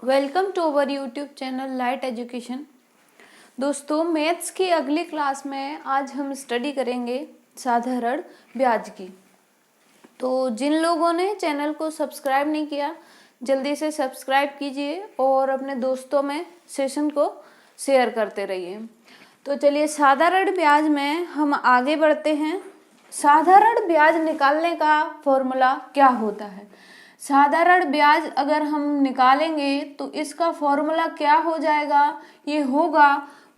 Welcome to our YouTube channel light education. दोस्तों, maths की अगली क्लास में आज हम स्टडी करेंगे साधारण ब्याज की। तो जिन लोगों ने चैनल को सब्सक्राइब नहीं किया, जल्दी से सब्सक्राइब कीजिए और अपने दोस्तों में सेशन को शेयर करते रहिए। तो चलिए, साधारण ब्याज में हम आगे बढ़ते हैं। साधारण ब्याज निकालने का फॉर्मूला क्या होता है? साधारण ब्याज अगर हम निकालेंगे तो इसका फॉर्मूला क्या हो जाएगा? ये होगा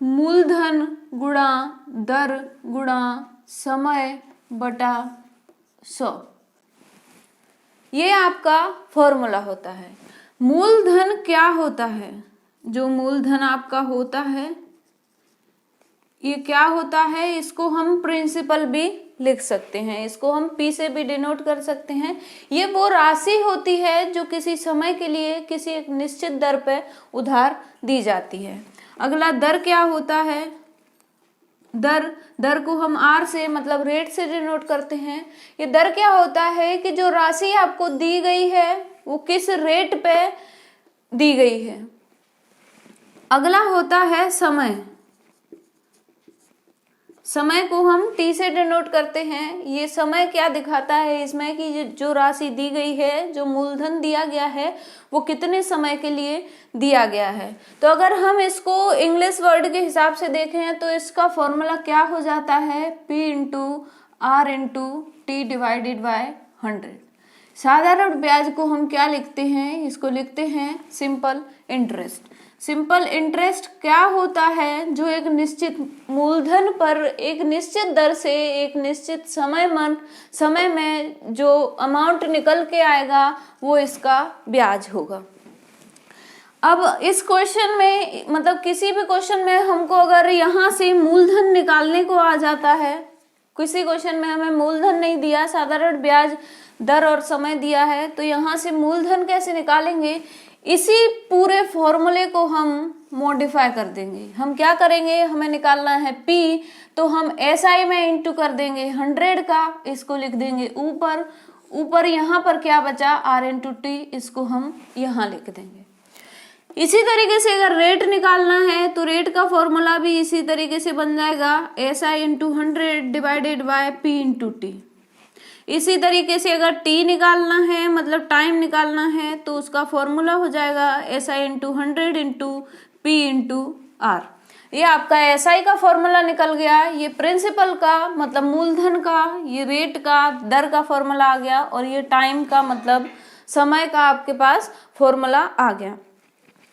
मूलधन गुणा दर गुणा समय बटा 100। ये आपका फॉर्मूला होता है। मूलधन क्या होता है? जो मूलधन आपका होता है ये क्या होता है? इसको हम प्रिंसिपल भी लिख सकते हैं, इसको हम पी से भी डिनोट कर सकते हैं। ये वो राशि होती है जो किसी समय के लिए किसी एक निश्चित दर पे उधार दी जाती है। अगला दर क्या होता है? दर को हम आर से मतलब रेट से डिनोट करते हैं। ये दर क्या होता है कि जो राशि आपको दी गई है वो किस रेट पे दी गई है। अगला होता है समय। समय को हम टी से डिनोट करते हैं। ये समय क्या दिखाता है इसमें कि जो राशि दी गई है, जो मूलधन दिया गया है, वो कितने समय के लिए दिया गया है। तो अगर हम इसको इंग्लिश वर्ड के हिसाब से देखें तो इसका फॉर्मूला क्या हो जाता है? P into R into T divided by 100। साधारण ब्याज को हम क्या लिखते हैं? इसको लिखते हैं सिंपल इंटरेस्ट। सिंपल इंटरेस्ट क्या होता है? जो एक निश्चित मूलधन पर एक निश्चित दर से एक निश्चित समय में जो अमाउंट निकल के आएगा वो इसका ब्याज होगा। अब इस क्वेश्चन में मतलब किसी भी क्वेश्चन में हमको अगर यहाँ से मूलधन निकालने को आ जाता है, किसी क्वेश्चन में हमें मूलधन नहीं दिया, साधारण ब्याज दर और समय दिया है, तो यहाँ से मूलधन कैसे निकालेंगे? इसी पूरे फॉर्मूले को हम मॉडिफाई कर देंगे। हम क्या करेंगे? हमें निकालना है P, तो हम SI में इंटू कर देंगे 100 का, इसको लिख देंगे ऊपर यहाँ पर क्या बचा? R इंटू टी, इसको हम यहाँ लिख देंगे। इसी तरीके से अगर रेट निकालना है तो रेट का फॉर्मूला भी इसी तरीके से बन जाएगा SI into 100 divided by P into T. इसी तरीके से अगर टी निकालना है मतलब टाइम निकालना है तो उसका फॉर्मूला हो जाएगा SI into 100 into P into R. ये आपका SI का फॉर्मूला निकल गया, ये प्रिंसिपल का मतलब मूलधन का, ये रेट का दर का फॉर्मूला आ गया, और ये टाइम का मतलब समय का आपके पास फॉर्मूला आ गया।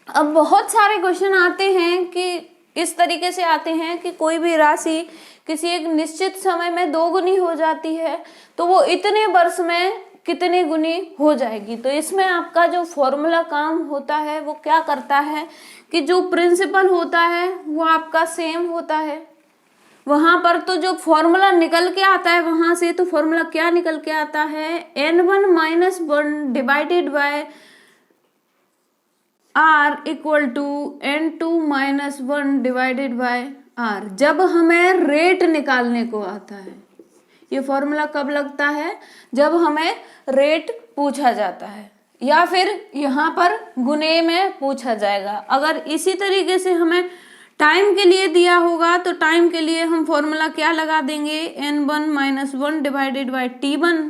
अब बहुत सारे क्वेश्चन आते हैं कि इस तरीके से आते हैं कि कोई भी राशि किसी एक निश्चित समय में 2 गुनी हो जाती है तो वो इतने वर्ष में कितनी गुनी हो जाएगी। तो इसमें आपका जो फॉर्मूला काम होता है वो क्या करता है कि जो प्रिंसिपल होता है वो आपका सेम होता है। वहां पर तो जो फॉर्मूला निकल के आता है वहां से, तो फॉर्मूला क्या निकल के आता है? N1 minus 1 divided by R equal to N2 minus 1 divided by R। जब हमें रेट निकालने को आता है, ये फॉर्मूला कब लगता है? जब हमें रेट पूछा जाता है या फिर यहाँ पर गुने में पूछा जाएगा। अगर इसी तरीके से हमें टाइम के लिए दिया होगा तो टाइम के लिए हम फॉर्मूला क्या लगा देंगे? N1 minus 1 divided bye T1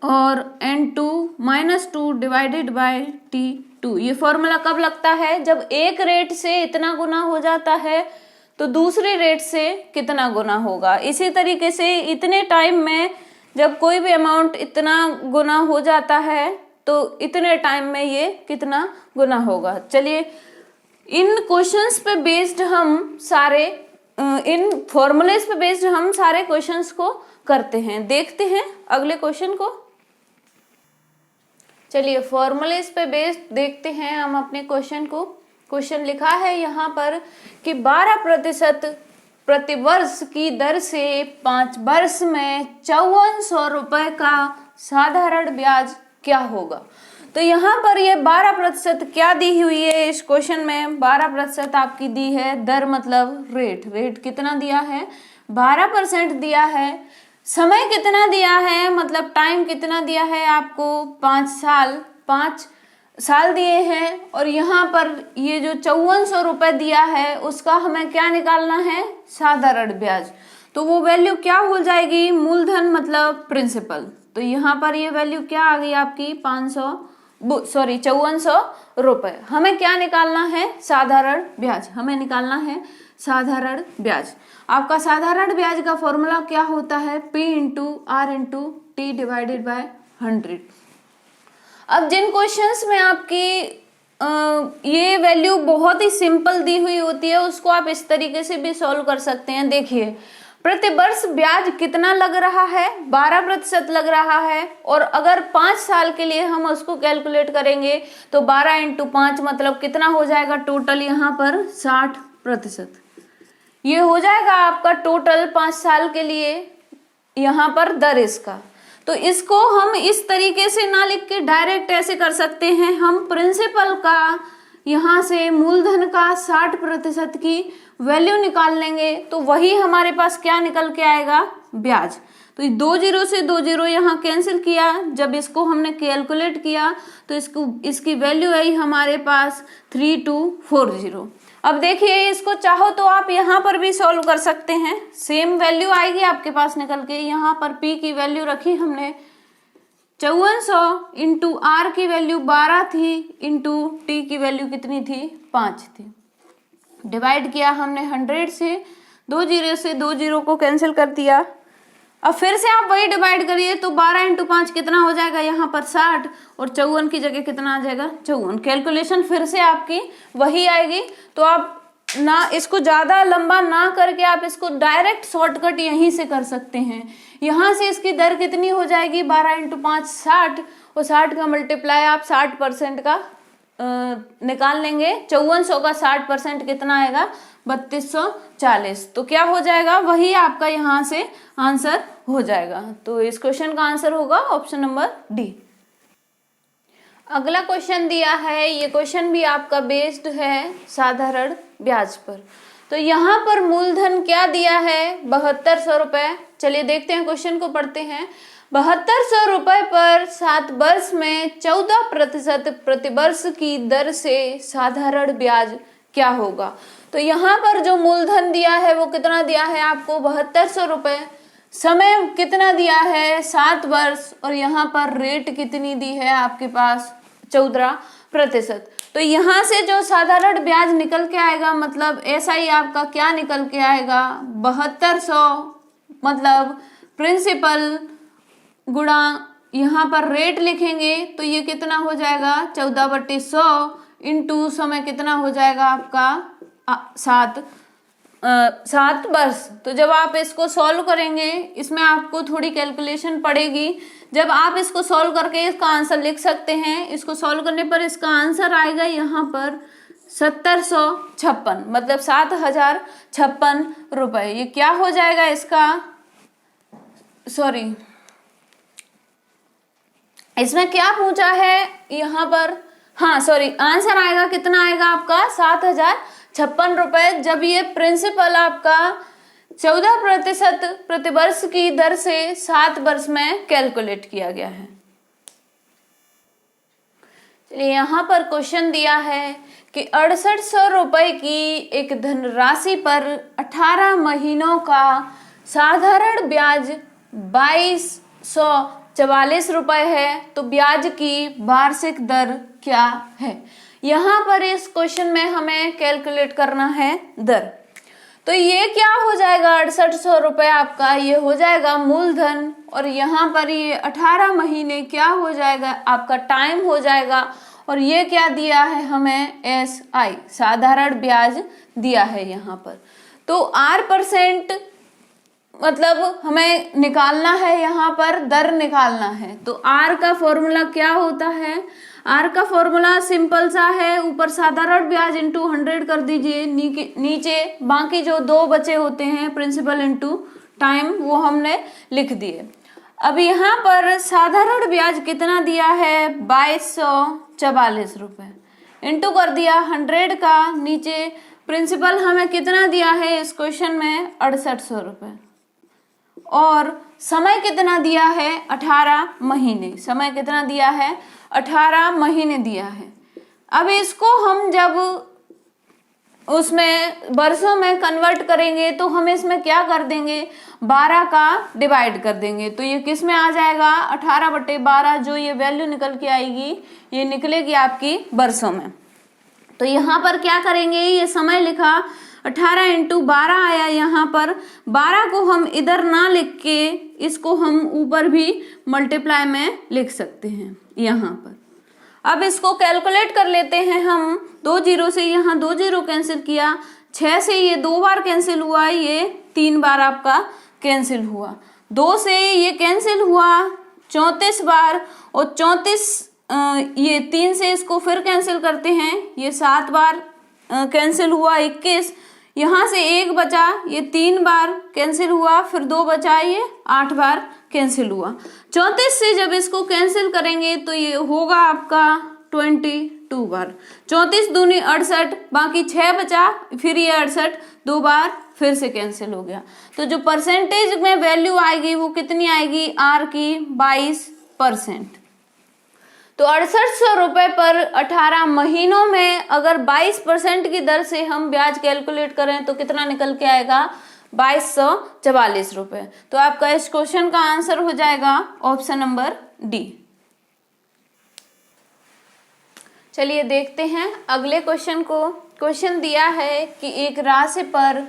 और N2 minus 2 divided by T2। ये फॉर्मूला कब लगता है? जब एक रेट से इतना गुना हो जाता है तो दूसरे रेट से कितना गुना होगा। इसी तरीके से इतने टाइम में जब कोई भी अमाउंट इतना गुना हो जाता है तो इतने टाइम में ये कितना गुना होगा। चलिए, इन क्वेश्चंस पे बेस्ड हम सारे इन फॉर्मूलेस पे बेस्ड हम सारे क्वेश्चंस को करते हैं। देखते हैं अगले क्वेश्चन को। चलिए, फॉर्मूलेस पे बेस्ड देखते हैं हम अपने क्वेश्चन को। क्वेश्चन लिखा है यहाँ पर कि 12% प्रतिवर्ष की दर से 5 वर्ष में 5400 रुपए का साधारण ब्याज क्या होगा। तो यहाँ पर ये 12% क्या दी हुई है इस क्वेश्चन में? 12% आपकी दी है दर मतलब रेट कितना दिया है? 12% दिया है। समय कितना दिया है मतलब टाइम कितना दिया है आपको? 5 साल। 5 साल दिए हैं और यहाँ पर ये जो 5400 रुपए दिया है उसका हमें क्या निकालना है, साधारण ब्याज। तो वो वैल्यू क्या हो जाएगी, मूलधन मतलब प्रिंसिपल। तो यहाँ पर ये वैल्यू क्या आ गई आपकी 5400 रुपए। हमें क्या निकालना है, साधारण ब्याज। हमें निकालना है साधारण ब्याज। आपका साधारण ब्याज का फॉर्मूला क्या होता है, P into R into T divided by 100। अब जिन क्वेश्चंस में आपकी ये वैल्यू बहुत ही सिंपल दी हुई होती है उसको आप इस तरीके से भी सॉल्व कर सकते हैं। देखिए, प्रति वर्ष ब्याज कितना लग रहा है, 12% लग रहा है, और अगर 5 साल के लिए हम उसको कैलकुलेट करेंगे तो 12 इंटू 5 मतलब कितना हो जाएगा टोटल, यहाँ पर 60%। ये हो जाएगा आपका टोटल 5 साल के लिए यहाँ पर दर इसका। तो इसको हम इस तरीके से ना लिख के डायरेक्ट ऐसे कर सकते हैं, हम प्रिंसिपल का यहाँ से मूलधन का 60% की वैल्यू निकाल लेंगे तो वही हमारे पास क्या निकल के आएगा, ब्याज। तो 2 जीरो से 2 जीरो यहाँ कैंसिल किया, जब इसको हमने कैलकुलेट किया तो इसकी वैल्यू आई हमारे पास 3240। अब देखिए, इसको चाहो तो आप यहाँ पर भी सॉल्व कर सकते हैं, सेम वैल्यू आएगी आपके पास निकल के। यहाँ पर P की वैल्यू रखी हमने 5400 इंटू आर की वैल्यू 12 थी, इंटू टी की वैल्यू कितनी थी, 5 थी। डिवाइड किया हमने 100 से, 2 जीरो से 2 जीरो को कैंसिल कर दिया। अब फिर से आप वही डिवाइड करिए तो 12 इंटू 5 कितना हो जाएगा, यहाँ पर 60, और 54 की जगह कितना आ जाएगा, 54। कैलकुलेशन फिर से आपकी वही आएगी। तो आप ना इसको ज्यादा लंबा ना करके आप इसको डायरेक्ट शॉर्टकट यहीं से कर सकते हैं। यहाँ से इसकी दर कितनी हो जाएगी, 12 इंटू 5 60, और 60 का मल्टीप्लाई आप 60% का निकाल लेंगे। 5400 का 60% कितना आएगा, 3240। तो क्या हो जाएगा, वही आपका यहाँ से आंसर हो जाएगा। तो इस क्वेश्चन का आंसर होगा ऑप्शन नंबर डी। अगला क्वेश्चन दिया है, ये क्वेश्चन भी आपका बेस्ड है साधारण ब्याज पर। तो यहाँ पर मूलधन क्या दिया है, 7200 रुपए। चलिए देखते हैं, क्वेश्चन को पढ़ते हैं। 7200 रुपए पर 7 वर्ष में 14% प्रतिवर्ष की दर से साधारण ब्याज क्या होगा। तो यहाँ पर जो मूलधन दिया है वो कितना दिया है आपको, 7200 रुपए। समय कितना दिया है, 7 वर्ष, और यहाँ पर रेट कितनी दी है आपके पास, 14%। तो यहाँ से जो साधारण ब्याज निकल के आएगा, मतलब ऐसा ही आपका क्या निकल के आएगा, 7200 मतलब प्रिंसिपल गुणा यहाँ पर रेट लिखेंगे तो ये कितना हो जाएगा, 14/100 इंटू समय कितना हो जाएगा आपका 7 वर्ष। तो जब आप इसको सॉल्व करेंगे, इसमें आपको थोड़ी कैलकुलेशन पड़ेगी। जब आप इसको सॉल्व करके इसका आंसर लिख सकते हैं, इसको सॉल्व करने पर इसका आंसर आएगा यहाँ पर 1756, मतलब 7056 रुपए। ये क्या हो जाएगा इसका, सॉरी इसमें क्या पूछा है यहाँ पर, हाँ सॉरी, आंसर आएगा कितना आएगा आपका 7056 रुपए, जब ये प्रिंसिपल आपका 14% प्रतिवर्ष की दर से 7 वर्ष में कैलकुलेट किया गया है। चलिए, यहाँ पर क्वेश्चन दिया है कि 6800 रुपए की एक धनराशि पर 18 महीनों का साधारण ब्याज 2244 रुपए है, तो ब्याज की वार्षिक दर क्या है। यहाँ पर इस क्वेश्चन में हमें कैलकुलेट करना है दर। तो ये क्या हो जाएगा, 6800 रुपए आपका ये हो जाएगा मूलधन, और यहाँ पर ये 18 महीने क्या हो जाएगा आपका टाइम हो जाएगा, और ये क्या दिया है हमें, SI साधारण ब्याज दिया है यहाँ पर। तो R% मतलब हमें निकालना है, यहाँ पर दर निकालना है। तो R का फॉर्मूला क्या होता है, R का फॉर्मूला सिंपल सा है, ऊपर साधारण ब्याज इंटू 100 कर दीजिए, नीचे बाकी जो 2 बचे होते हैं प्रिंसिपल इंटू टाइम वो हमने लिख दिए। अब यहाँ पर साधारण ब्याज कितना दिया है, 2244 रुपए, इंटू कर दिया 100 का, नीचे प्रिंसिपल हमें कितना दिया है इस क्वेश्चन में 6800 रुपए, और समय कितना दिया है 18 महीने, समय कितना दिया है 18 महीने दिया है। अब इसको हम जब उसमें वर्षों में कन्वर्ट करेंगे तो हम इसमें क्या कर देंगे, 12 का डिवाइड कर देंगे। तो ये किस में आ जाएगा, 18/12, जो ये वैल्यू निकल के आएगी ये निकलेगी आपकी वर्षों में। तो यहाँ पर क्या करेंगे, ये समय लिखा 18 × 12 आया, यहाँ पर 12 को हम इधर ना लिख के इसको हम ऊपर भी मल्टीप्लाई में लिख सकते हैं यहाँ पर। अब इसको कैलकुलेट कर लेते हैं हम। 2 0 से यहाँ 2 0 कैंसिल किया, 6 से ये 2 बार कैंसिल हुआ, ये 3 बार आपका कैंसिल हुआ, 2 से ये कैंसिल हुआ 34 बार, और 34 ये 3 से इसको फिर कैंसिल करते हैं, ये 7 बार कैंसिल हुआ, 21, यहाँ से 1 बचा, ये 3 बार कैंसिल हुआ, फिर 2 बचा, ये 8 बार कैंसिल हुआ। 34 से जब इसको कैंसिल करेंगे तो ये होगा आपका 22 बार, 34 दूनी 68, बाकी 6 बचा, फिर ये 68 2 बार फिर से कैंसिल हो गया। तो जो परसेंटेज में वैल्यू आएगी वो कितनी आएगी, आर की 22%। तो 6800 रुपए पर 18 महीनों में अगर 22% की दर से हम ब्याज कैलकुलेट करें तो कितना निकल के आएगा, 2244 रुपए। तो आपका इस क्वेश्चन का आंसर हो जाएगा ऑप्शन नंबर डी। चलिए देखते हैं अगले क्वेश्चन को। क्वेश्चन दिया है कि एक राशि पर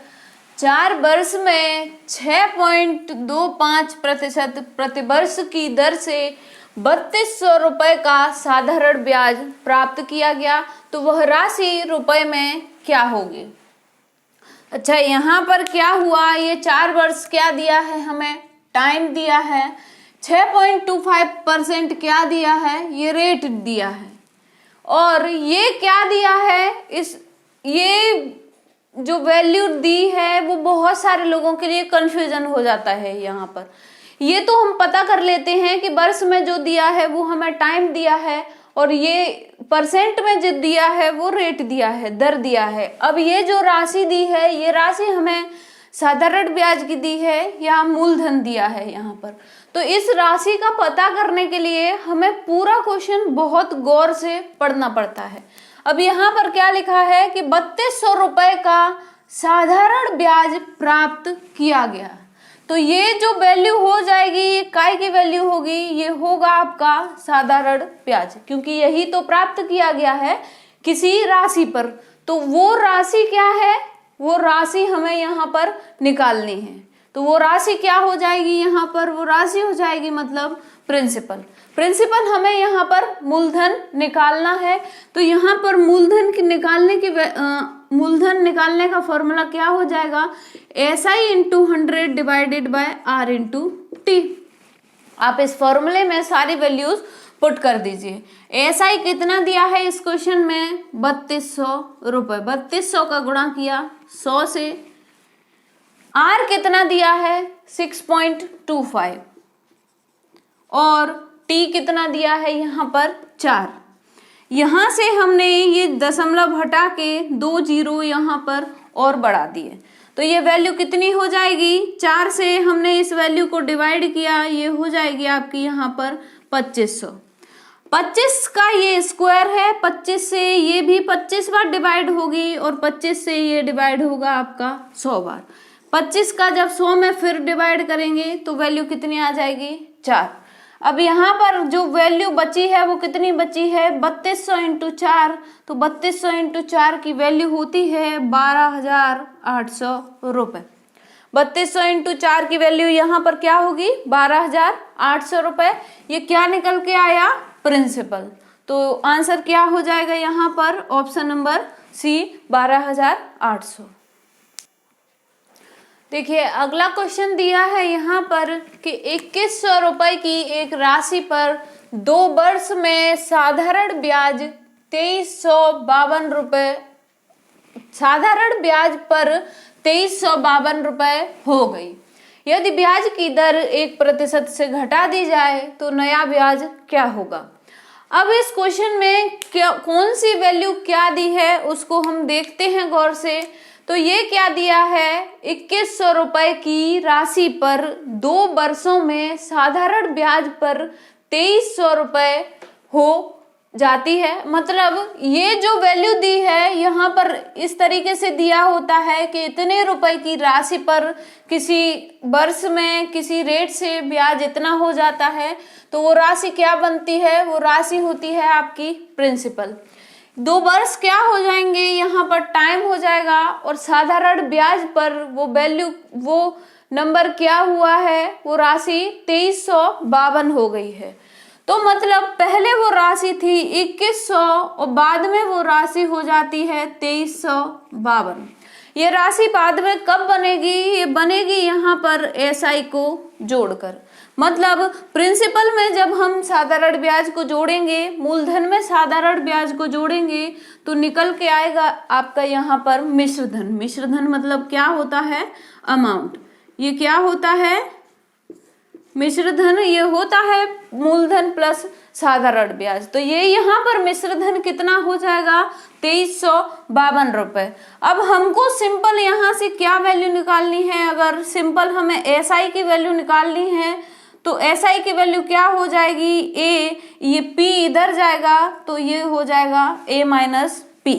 4 वर्ष में 6.25% प्रतिवर्ष की दर से 3200 रुपए का साधारण ब्याज प्राप्त किया गया, तो वह राशि रुपए में क्या होगी। अच्छा, यहाँ पर क्या हुआ, ये 4 वर्ष क्या दिया है, हमें टाइम दिया है, 6.25% क्या दिया है, ये रेट दिया है, और ये क्या दिया है, ये जो वैल्यू दी है वो बहुत सारे लोगों के लिए कंफ्यूजन हो जाता है। यहाँ पर ये तो हम पता कर लेते हैं कि वर्ष में जो दिया है वो हमें टाइम दिया है, और ये परसेंट में जो दिया है वो रेट दिया है, दर दिया है। अब ये जो राशि दी है, ये राशि हमें साधारण ब्याज की दी है या मूलधन दिया है यहाँ पर। तो इस राशि का पता करने के लिए हमें पूरा क्वेश्चन बहुत गौर से पढ़ना पड़ता है। अब यहाँ पर क्या लिखा है कि 3200 रुपए का साधारण ब्याज प्राप्त किया गया, तो ये जो वैल्यू हो जाएगी, ये काय की वैल्यू होगी, ये होगा आपका साधारण ब्याज, क्योंकि यही तो प्राप्त किया गया है किसी राशि पर। तो वो राशि क्या है, वो राशि हमें यहाँ पर निकालनी है। तो वो राशि क्या हो जाएगी, यहाँ पर वो राशि हो जाएगी मतलब प्रिंसिपल। प्रिंसिपल हमें यहाँ पर मूलधन निकालना है। तो यहाँ पर मूलधन निकालने का फॉर्मूला क्या हो जाएगा, SI × 100 divided by R × T। आप इस फॉर्मूले में सारी वैल्यूज पुट कर दीजिए। SI कितना दिया है इस क्वेश्चन में, 3200 रुपए, 3200 का गुणा किया 100 से। R कितना दिया है, 6.25, और T कितना दिया है यहाँ पर 4। यहाँ से हमने ये दशमलव हटा के 2 0 यहाँ पर और बढ़ा दिए, तो ये वैल्यू कितनी हो जाएगी, 4 से हमने इस वैल्यू को डिवाइड किया, ये हो जाएगी आपकी यहाँ पर 2500। 25 का ये स्क्वायर है, 25 से ये भी 25 बार डिवाइड होगी, और 25 से ये डिवाइड होगा आपका 100 बार। 25 का जब 100 में फिर डिवाइड करेंगे तो वैल्यू कितनी आ जाएगी, 4। अब यहाँ पर जो वैल्यू बची है वो कितनी बची है, 3200 × 4, तो 3200 × 4 की वैल्यू होती है 12800 रुपए। 3200 × 4 की वैल्यू यहाँ पर क्या होगी, 12800 रुपए। ये क्या निकल के आया, प्रिंसिपल। तो आंसर क्या हो जाएगा यहाँ पर, ऑप्शन नंबर सी 12800। देखिए अगला क्वेश्चन दिया है यहाँ पर कि 2100 रुपए की एक राशि पर 2 वर्ष में साधारण ब्याज 2352 रुपए, साधारण ब्याज पर 2352 रुपए हो गई। यदि ब्याज की दर 1% से घटा दी जाए तो नया ब्याज क्या होगा। अब इस क्वेश्चन में कौन सी वैल्यू क्या दी है उसको हम देखते हैं गौर से। तो ये क्या दिया है, 2100 रुपए की राशि पर 2 वर्षों में साधारण ब्याज पर 2300 रुपए हो जाती है। मतलब ये जो वैल्यू दी है यहाँ पर इस तरीके से दिया होता है कि इतने रुपए की राशि पर किसी वर्ष में किसी रेट से ब्याज इतना हो जाता है, तो वो राशि क्या बनती है, वो राशि होती है आपकी प्रिंसिपल। 2 वर्ष क्या हो जाएंगे, यहाँ पर टाइम हो जाएगा, और साधारण ब्याज पर वो वैल्यू, वो नंबर क्या हुआ है, वो राशि 2352 हो गई है। तो मतलब पहले वो राशि थी 2100 और बाद में वो राशि हो जाती है 2352। ये राशि बाद में कब बनेगी, ये बनेगी यहाँ पर एसआई को जोड़कर। मतलब प्रिंसिपल में जब हम साधारण ब्याज को जोड़ेंगे, मूलधन में साधारण ब्याज को जोड़ेंगे, तो निकल के आएगा आपका यहाँ पर मिश्र धन। मिश्र धन मतलब क्या होता है, अमाउंट। ये क्या होता है, मिश्र धन, ये होता है मूलधन प्लस साधारण ब्याज। तो ये यहाँ पर मिश्र धन कितना हो जाएगा, 2352 रुपए। अब हमको सिंपल यहाँ से क्या वैल्यू निकालनी है, अगर सिंपल हमें एसआई की वैल्यू निकालनी है, तो एसआई की वैल्यू क्या हो जाएगी, ए, ये पी इधर जाएगा तो ये हो जाएगा ए माइनस पी।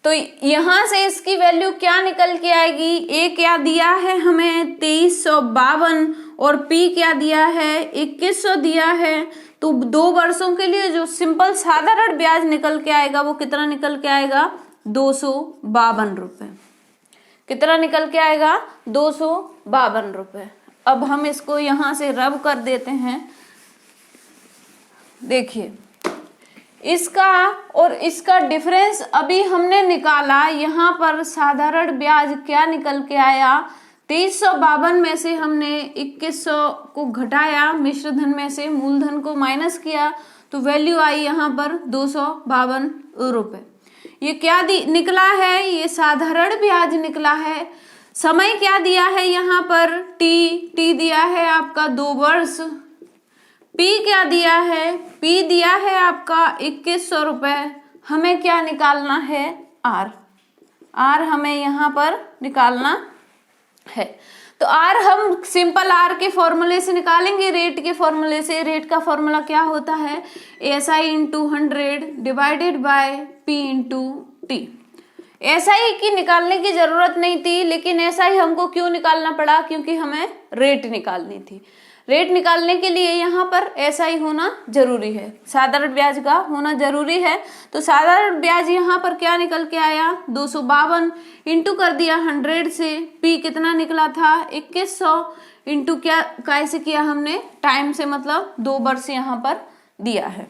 तो यहां से इसकी वैल्यू क्या निकल के आएगी, ए क्या दिया है हमें 2352 और पी क्या दिया है 2100 दिया है। तो 2 वर्षों के लिए जो सिंपल साधारण ब्याज निकल के आएगा वो कितना निकल के आएगा, 252 रुपए। कितना निकल के आएगा, 252 रुपए। अब हम इसको यहां से रब कर देते हैं। देखिए इसका और इसका डिफरेंस अभी हमने निकाला, यहाँ पर साधारण ब्याज क्या निकल के आया, 2352 में से हमने 2100 को घटाया, मिश्र धन में से मूलधन को माइनस किया, तो वैल्यू आई यहाँ पर 252 रुपए। ये क्या निकला है, ये साधारण ब्याज निकला है। समय क्या दिया है यहाँ पर, टी दिया है आपका 2 वर्ष। पी क्या दिया है, पी दिया है आपका 2100 रुपए। हमें क्या निकालना है, आर हमें यहाँ पर निकालना है। तो आर हम सिंपल आर के फॉर्मूले से निकालेंगे, रेट के फॉर्मूले से। रेट का फॉर्मूला क्या होता है, SI into 100 divided by P into T. SI की निकालने की जरूरत नहीं थी, लेकिन एसआई हमको क्यों निकालना पड़ा, क्योंकि हमें रेट निकालनी थी। रेट निकालने के लिए यहाँ पर एसआई होना जरूरी है, साधारण ब्याज का होना जरूरी है। तो साधारण ब्याज यहाँ पर क्या निकल के आया, 252 इंटू कर दिया 100 से, पी कितना निकला था 2100 इंटू क्या कैसे किया हमने, टाइम से, मतलब 2 वर्ष यहाँ पर दिया है।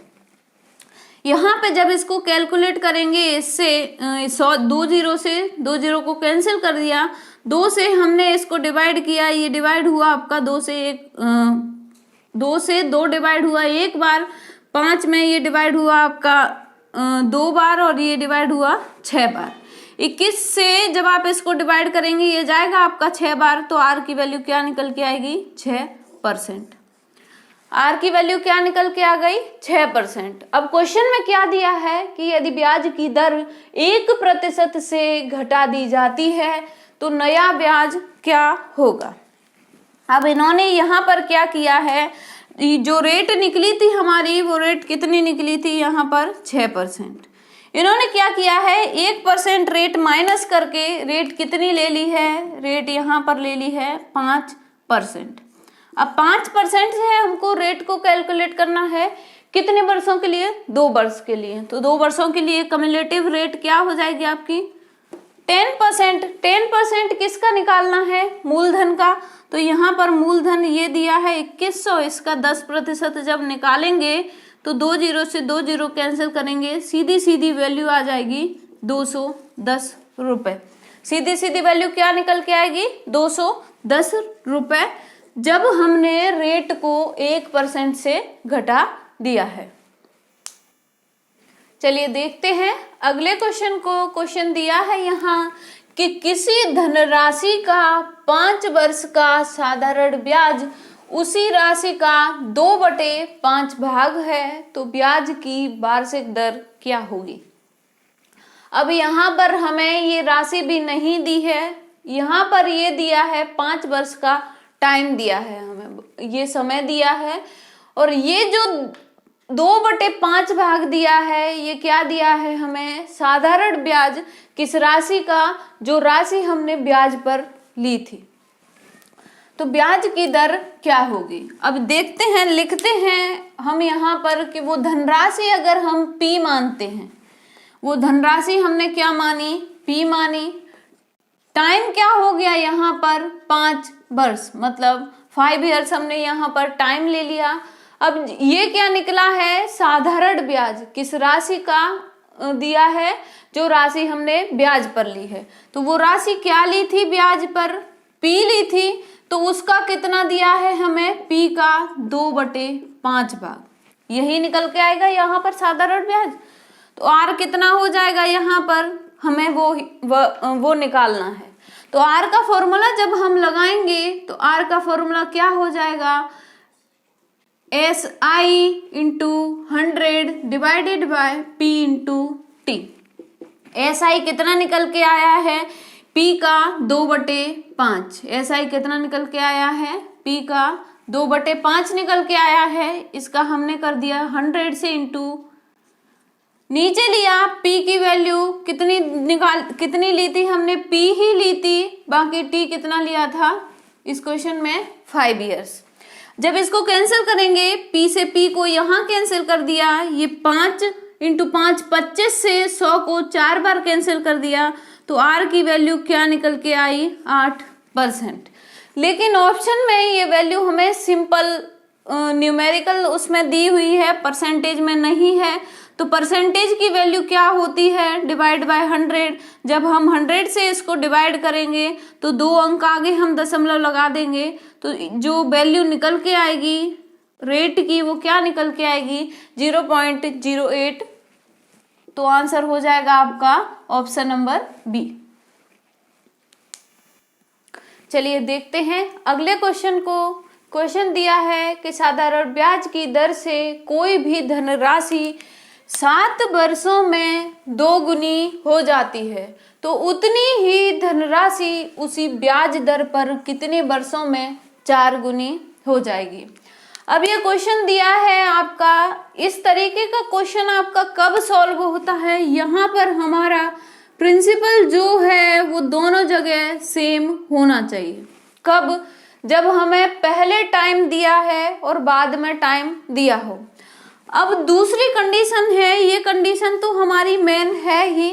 यहाँ पे जब इसको कैलकुलेट करेंगे, इससे 2 जीरो से 2 जीरो को कैंसिल कर दिया, 2 से हमने इसको डिवाइड किया, ये डिवाइड हुआ आपका 2 से 2 डिवाइड हुआ 1 बार, 5 में ये डिवाइड हुआ आपका 2 बार, और ये डिवाइड हुआ 6 बार। 21 से जब आप इसको डिवाइड करेंगे ये जाएगा आपका 6 बार, तो आर की वैल्यू क्या निकल के आएगी, 6%। आर की वैल्यू क्या निकल के आ गई, 6%। अब क्वेश्चन में क्या दिया है कि यदि ब्याज की दर 1% से घटा दी जाती है तो नया ब्याज क्या होगा। अब इन्होंने यहाँ पर क्या किया है, जो रेट निकली थी हमारी, वो रेट कितनी निकली थी यहाँ पर 6%। इन्होंने क्या किया है, 1% रेट माइनस करके रेट कितनी ले ली है, रेट यहाँ पर ले ली है 5%। अब 5% से हमको रेट को कैलकुलेट करना है कितने वर्षों के लिए, 2 वर्ष के लिए। तो 2 वर्षों के लिए कम्युलेटिव रेट क्या हो जाएगी आपकी 10%। 10% किसका निकालना है, मूलधन का। तो यहाँ पर मूलधन ये दिया है 2100, इसका 10% जब निकालेंगे तो 2 जीरो से 2 जीरो कैंसिल करेंगे, सीधी सीधी वैल्यू आ जाएगी 210 रुपए। सीधी सीधी वैल्यू क्या निकल के आएगी, 210 रुपए, जब हमने रेट को 1% से घटा दिया है। चलिए देखते हैं अगले क्वेश्चन को। क्वेश्चन दिया है यहाँ कि किसी धनराशि का 5 वर्ष का साधारण ब्याज उसी राशि का 2/5 भाग है, तो ब्याज की वार्षिक दर क्या होगी। अब यहाँ पर हमें ये राशि भी नहीं दी है, यहाँ पर ये दिया है 5 वर्ष का टाइम दिया है, हमें ये समय दिया है, और ये जो 2/5 भाग दिया है। ये क्या दिया है हमें? साधारण ब्याज किस राशि का, जो राशि हमने ब्याज पर ली थी। तो ब्याज की दर क्या होगी? अब देखते हैं, लिखते हैं हम यहाँ पर कि वो धनराशि अगर हम P मानते हैं, वो धनराशि हमने क्या मानी? P मानी। टाइम क्या हो गया यहाँ पर? 5 वर्ष, मतलब 5 ईयर्स हमने यहाँ पर टाइम ले लिया। अब ये क्या निकला है? साधारण ब्याज किस राशि का दिया है? जो राशि हमने ब्याज पर ली है। तो वो राशि क्या ली थी ब्याज पर? P ली थी। तो उसका कितना दिया है हमें? P का 2/5 भाग, यही निकल के आएगा यहाँ पर साधारण ब्याज। तो R कितना हो जाएगा यहाँ पर? हमें वो निकालना है। तो R का फॉर्मूला जब हम लगाएंगे तो R का फॉर्मूला क्या हो जाएगा? SI into 100 divided by P into T। SI कितना निकल के आया है? P का 2/5। SI कितना निकल के आया है? P का 2/5 निकल के आया है। इसका हमने कर दिया 100 से इंटू, नीचे लिया P की वैल्यू कितनी ली थी हमने? P ही ली थी, बाकी T कितना लिया था इस क्वेश्चन में? 5 ईयर्स। जब इसको कैंसिल करेंगे, P से P को यहाँ कैंसिल कर दिया, ये 5 इंटू 5 25 से 100 को 4 बार कैंसिल कर दिया, तो R की वैल्यू क्या निकल के आई? 8%। लेकिन ऑप्शन में ये वैल्यू हमें सिंपल न्यूमेरिकल उसमें दी हुई है, परसेंटेज में नहीं है। तो परसेंटेज की वैल्यू क्या होती है? Divide by 100। जब हम 100 से इसको डिवाइड करेंगे तो 2 अंक आगे हम दशमलव लगा देंगे, तो जो वैल्यू निकल के आएगी रेट की, वो क्या निकल के आएगी? 0.08। तो आंसर हो जाएगा आपका ऑप्शन नंबर बी। चलिए देखते हैं अगले क्वेश्चन को। क्वेश्चन दिया है कि साधारण ब्याज की दर से कोई भी धनराशि 7 वर्षों में 2 गुनी हो जाती है, तो उतनी ही धनराशि उसी ब्याज दर पर कितने वर्षों में 4 गुनी हो जाएगी। अब ये क्वेश्चन दिया है आपका, इस तरीके का क्वेश्चन आपका कब सॉल्व होता है? यहाँ पर हमारा प्रिंसिपल जो है वो दोनों जगह सेम होना चाहिए। कब? जब हमें पहले टाइम दिया है और बाद में टाइम दिया हो। अब दूसरी कंडीशन है, ये कंडीशन तो हमारी मेन है ही,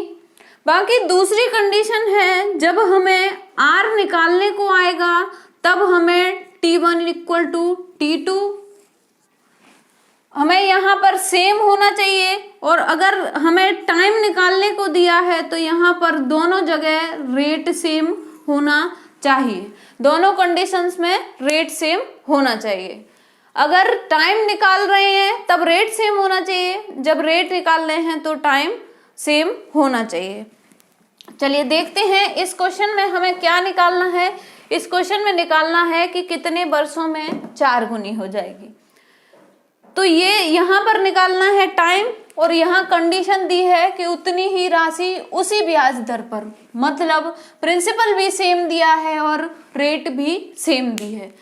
बाकी दूसरी कंडीशन है जब हमें R निकालने को आएगा तब हमें T1 इक्वल टू T2 हमें यहाँ पर सेम होना चाहिए, और अगर हमें टाइम निकालने को दिया है तो यहाँ पर दोनों जगह रेट सेम होना चाहिए। दोनों कंडीशंस में रेट सेम होना चाहिए। अगर टाइम निकाल रहे हैं तब रेट सेम होना चाहिए, जब रेट निकाल रहे हैं तो टाइम सेम होना चाहिए। चलिए देखते हैं इस क्वेश्चन में हमें क्या निकालना है। इस क्वेश्चन में निकालना है कि कितने वर्षों में 4 गुनी हो जाएगी। तो ये यहाँ पर निकालना है टाइम, और यहाँ कंडीशन दी है कि उतनी ही राशि उसी ब्याज दर पर, मतलब प्रिंसिपल भी सेम दिया है और रेट भी सेम दी है।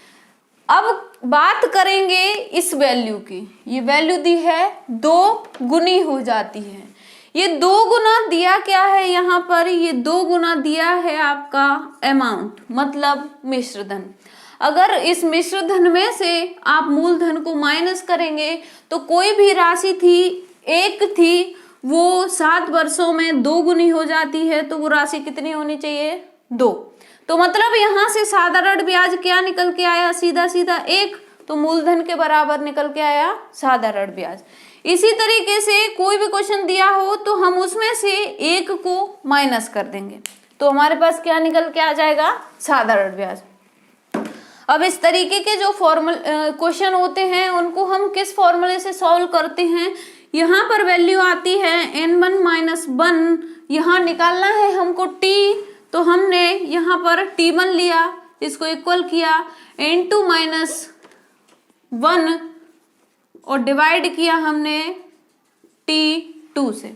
अब बात करेंगे इस वैल्यू की। ये वैल्यू दी है 2 गुनी हो जाती है। ये 2 गुना दिया क्या है यहाँ पर? ये 2 गुना दिया है आपका अमाउंट, मतलब मिश्र धन। अगर इस मिश्र धन में से आप मूलधन को माइनस करेंगे तो कोई भी राशि थी, एक थी, वो 7 वर्षों में 2 गुनी हो जाती है, तो वो राशि कितनी होनी चाहिए? 2। तो मतलब यहाँ से साधारण ब्याज क्या निकल के आया? सीधा सीधा 1। तो मूलधन के बराबर निकल के आया साधारण ब्याज। इसी तरीके से कोई भी क्वेश्चन दिया हो तो हम उसमें से 1 को माइनस कर देंगे, तो हमारे पास क्या निकल के आ जाएगा? साधारण ब्याज। अब इस तरीके के जो क्वेश्चन होते हैं उनको हम किस फॉर्मूले से सॉल्व करते हैं? यहाँ पर वैल्यू आती है n1 माइनस 1, यहाँ निकालना है हमको t, तो हमने यहाँ पर t1 लिया, इसको इक्वल किया n2 माइनस 1 और डिवाइड किया हमने t2 से।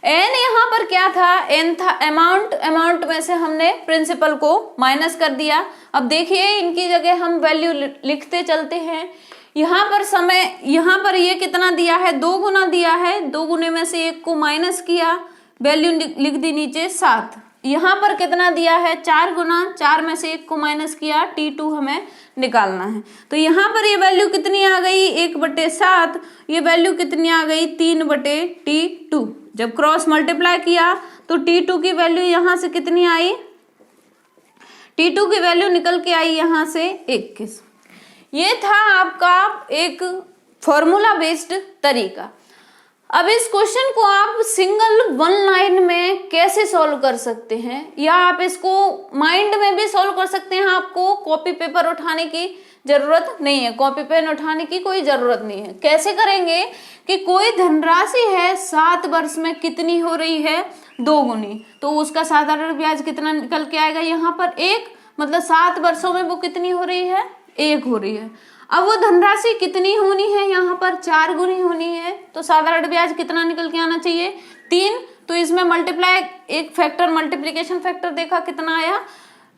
n यहाँ पर क्या था? n था अमाउंट, अमाउंट में से हमने प्रिंसिपल को माइनस कर दिया। अब देखिए इनकी जगह हम वैल्यू लिखते चलते हैं। यहाँ पर समय, यहाँ पर ये कितना दिया है, 2 गुना दिया है, 2 गुने में से 1 को माइनस किया, वैल्यू लिख दी नीचे 7। यहाँ पर कितना दिया है, 4 गुना, 4 में से 1 को माइनस किया, T2 हमें निकालना है। तो यहाँ पर ये वैल्यू कितनी आ गई, 1/7, ये वैल्यू कितनी आ गई, 3/T2। जब क्रॉस मल्टीप्लाई किया तो T2 की वैल्यू यहाँ से कितनी आई, T2 की वैल्यू निकल के आई यहाँ से 21। ये था आपका एक फॉर्मूला बेस्ड तरीका। अब इस क्वेश्चन को आप सिंगल 1 लाइन में कैसे सॉल्व कर सकते हैं, या आप इसको माइंड में भी सॉल्व कर सकते हैं। आपको कॉपी पेपर उठाने की जरूरत नहीं है, कॉपी पेन उठाने की कोई जरूरत नहीं है। कैसे करेंगे कि कोई धनराशि है 7 वर्ष में कितनी हो रही है, 2 गुनी, तो उसका साधारण ब्याज कितना निकल के आएगा, यहाँ पर 1, मतलब 7 वर्षों में वो कितनी हो रही है, 1 हो रही है। अब वो धनराशि कितनी होनी है, यहाँ पर 4 गुनी होनी है, तो साधारण ब्याज कितना निकल के आना चाहिए, 3। तो इसमें मल्टीप्लाई, एक फैक्टर मल्टीप्लिकेशन फैक्टर देखा कितना आया,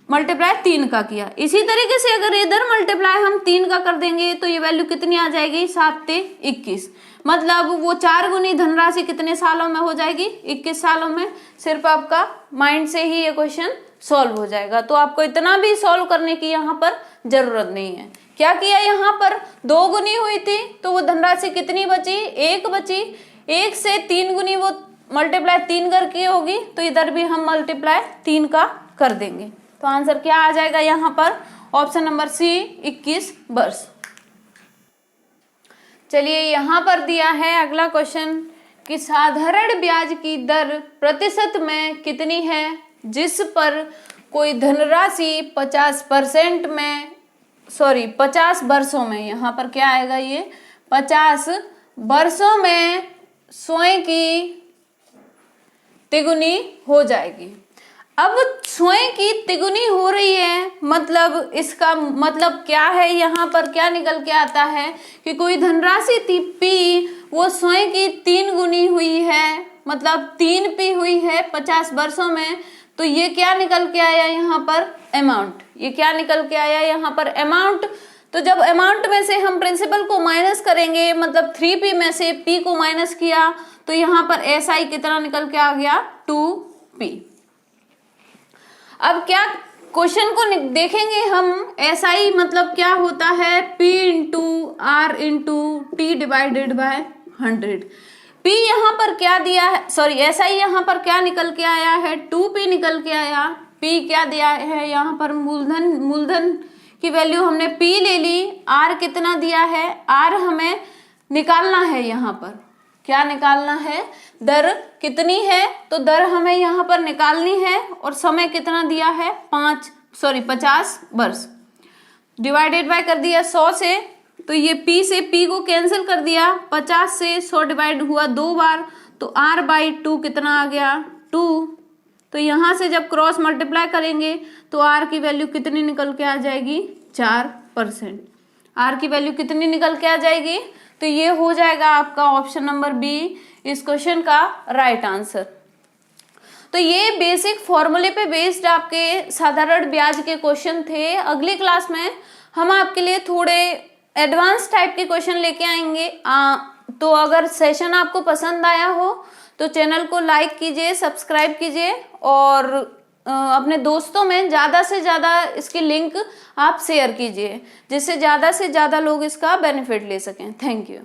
मल्टीप्लाई 3 का किया। इसी तरीके से अगर इधर मल्टीप्लाई हम 3 का कर देंगे तो ये वैल्यू कितनी आ जाएगी, 7 ते 21, मतलब वो 4 गुनी धनराशि कितने सालों में हो जाएगी, 21 सालों में। सिर्फ आपका माइंड से ही ये क्वेश्चन सॉल्व हो जाएगा, तो आपको इतना भी सॉल्व करने की यहाँ पर जरूरत नहीं है। क्या किया, यहाँ पर 2 गुनी हुई थी तो वो धनराशि कितनी बची, 1 बची, 1 से 3 गुनी वो मल्टीप्लाई 3 करके होगी, तो इधर भी हम मल्टीप्लाई 3 का कर देंगे। तो आंसर क्या आ जाएगा यहाँ पर, ऑप्शन नंबर सी, 21 वर्ष। चलिए यहाँ पर दिया है अगला क्वेश्चन कि साधारण ब्याज की दर प्रतिशत में कितनी है जिस पर कोई धनराशि 50% में, 50 वर्षों में, यहाँ पर क्या आएगा, ये 50 वर्षों में स्वयं की तिगुनी हो जाएगी। अब स्वयं की तिगुनी हो रही है, मतलब इसका मतलब क्या है, यहाँ पर क्या निकल के आता है कि कोई धनराशि थी P, वो स्वयं की 3 गुनी हुई है, मतलब 3P हुई है 50 वर्षों में। तो ये क्या निकल के आया यहाँ पर, अमाउंट। ये क्या निकल के आया यहाँ पर, अमाउंट। तो जब अमाउंट में से हम प्रिंसिपल को माइनस करेंगे, मतलब 3P में से P को माइनस किया, तो यहाँ पर SI कितना निकल के आ गया, 2P। अब क्या क्वेश्चन को देखेंगे हम, SI मतलब क्या होता है, P into R into T divided by 100। P यहाँ पर क्या दिया है, SI यहाँ पर क्या निकल के आया है, 2P निकल के आया। P क्या दिया है यहाँ पर, मूलधन की वैल्यू हमने P ले ली। R कितना दिया है, R हमें निकालना है, यहाँ पर क्या निकालना है, दर कितनी है, तो दर हमें यहाँ पर निकालनी है, और समय कितना दिया है, 50 वर्ष। डिवाइडेड बाय कर दिया 100 से, तो ये P से P को कैंसिल कर दिया, 50 से 100 डिवाइड हुआ 2 बार, तो R/2 कितना आ गया, 2। तो यहाँ से जब क्रॉस मल्टीप्लाई करेंगे तो R की वैल्यू कितनी निकल के आ जाएगी, 4%। R की वैल्यू कितनी निकल के आ जाएगी, तो ये हो जाएगा आपका ऑप्शन नंबर बी इस क्वेश्चन का राइट आंसर। तो ये बेसिक फॉर्मूले पे बेस्ड आपके साधारण ब्याज के क्वेश्चन थे। अगली क्लास में हम आपके लिए थोड़े एडवांस टाइप के क्वेश्चन लेके आएंगे। तो अगर सेशन आपको पसंद आया हो तो चैनल को लाइक कीजिए, सब्सक्राइब कीजिए, और अपने दोस्तों में ज़्यादा से ज़्यादा इसकी लिंक आप शेयर कीजिए, जिससे ज़्यादा से ज़्यादा लोग इसका बेनिफिट ले सकें। Thank you.